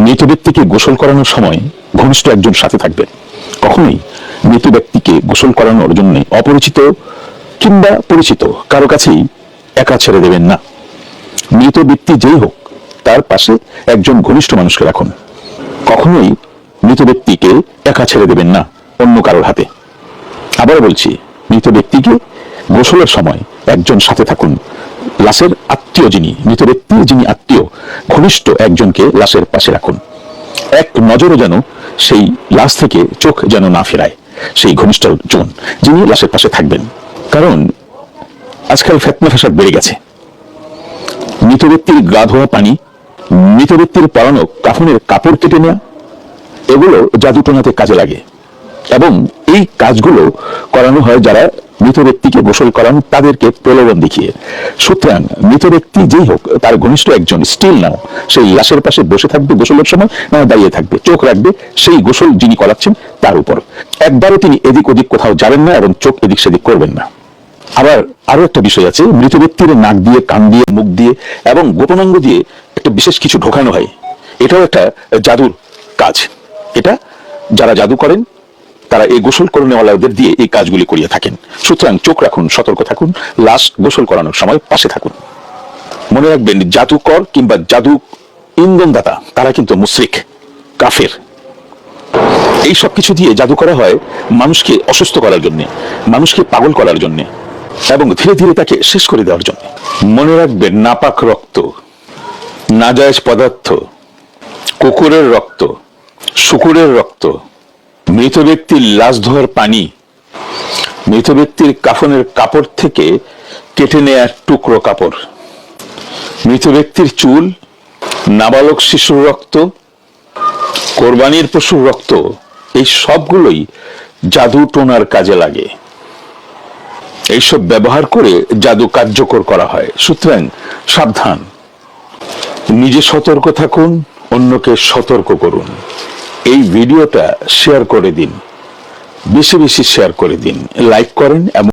মৃত ব্যক্তিকে গোসল করানোর সময় ঘনিষ্ঠ একজন সাথে থাকবে। কখনোই মৃত ব্যক্তিকে গোসল করানোর জন্য অপরিচিত কিংবা পরিচিত কারো কাছেই একা ছেড়ে দেবেন না। মৃত ব্যক্তি যেই হোক তার পাশে একজন ঘনিষ্ঠ মানুষকে রাখুন। কখনোই মৃত ব্যক্তিকে একা ছেড়ে দেবেন না অন্য কারোর হাতে। আবার বলছি, মৃত ব্যক্তিকে গোসলের সময় একজন সাথে থাকুন। লাশের আত্মীয় যিনি, মৃত ব্যক্তির যিনি আত্মীয়, ঘনিষ্ঠ একজনকে লাশের পাশে রাখুন। এক নজরও যেন সেই লাশ থেকে চোখ যেন না ফেরায় সেই ঘনিষ্ঠ জন যিনি লাশের পাশে থাকবেন। কারণ আজকাল ফেতনা ফ্যাসাদ বেড়ে গেছে। মৃত ব্যক্তির গা ধোয়া পানি, মৃত ব্যক্তির পরানো কাফনের কাপড় কেটে নেওয়া, এগুলো জাদুটোনাতে কাজে লাগে এবং এই কাজগুলো করানো হয় যারা মৃত ব্যক্তিকে গোসল করান তাদেরকে প্রলোভন দেখিয়ে। সুতরাং মৃত ব্যক্তি যেই হোক তার ঘনিষ্ঠ একজন স্টিল নাও সেই লাশের পাশে বসে থাকবে গোসলের সময়, না দাঁড়িয়ে থাকবে, চোখ রাখবে সেই গোসল যিনি করাচ্ছেন তার উপর। একবারও তিনি এদিক ওদিক কোথাও যাবেন না এবং চোখ এদিক সেদিক করবেন না। আবার আরো একটা বিষয় আছে, মৃত ব্যক্তির নাক দিয়ে, কান দিয়ে, মুখ দিয়ে এবং গোপনাঙ্গ দিয়ে একটা বিশেষ কিছু ঢোকানো হয়। এটাও একটা জাদুর কাজ। এটা যারা জাদু করেন তারা এই গোসল করে নেওয়ালাদের দিয়ে এই কাজগুলি করিয়ে থাকেন। সুতরাং চোখ রাখুন, সতর্ক থাকুন, লাশ গোসল করানোর সময় পাশে থাকুন। মনে রাখবেন, জাদুকর কিংবা জাদু ইন্ধনদাতা তারা কিন্তু মুশরিক, কাফের। এই সব কিছু দিয়ে জাদু করা হয় মানুষকে অসুস্থ করার জন্য, মানুষকে পাগল করার জন্য এবং ধীরে ধীরে তাকে শেষ করে দেওয়ার জন্য। মনে রাখবেন, নাপাক রক্ত, নাজায়েজ পদার্থ, কুকুরের রক্ত, শুকুরের রক্ত, মৃত ব্যক্তির লাশ ধোয়ার পানি, মৃত ব্যক্তির কাফনের কাপড় থেকে কেটে নেয়া টুকরো কাপড়, মৃত ব্যক্তির চুল, নাবালক শিশুর রক্ত, কোরবানির পশুর রক্ত, এই সবগুলোই জাদু টোনার কাজে লাগে। এইসব ব্যবহার করে জাদু কার্যকর করা হয়। সুতরাং সাবধান, নিজে সতর্ক থাকুন, অন্যকে সতর্ক করুন। এই ভিডিওটা শেয়ার করে দিন, বেশি বেশি শেয়ার করে দিন, লাইক করেন এবং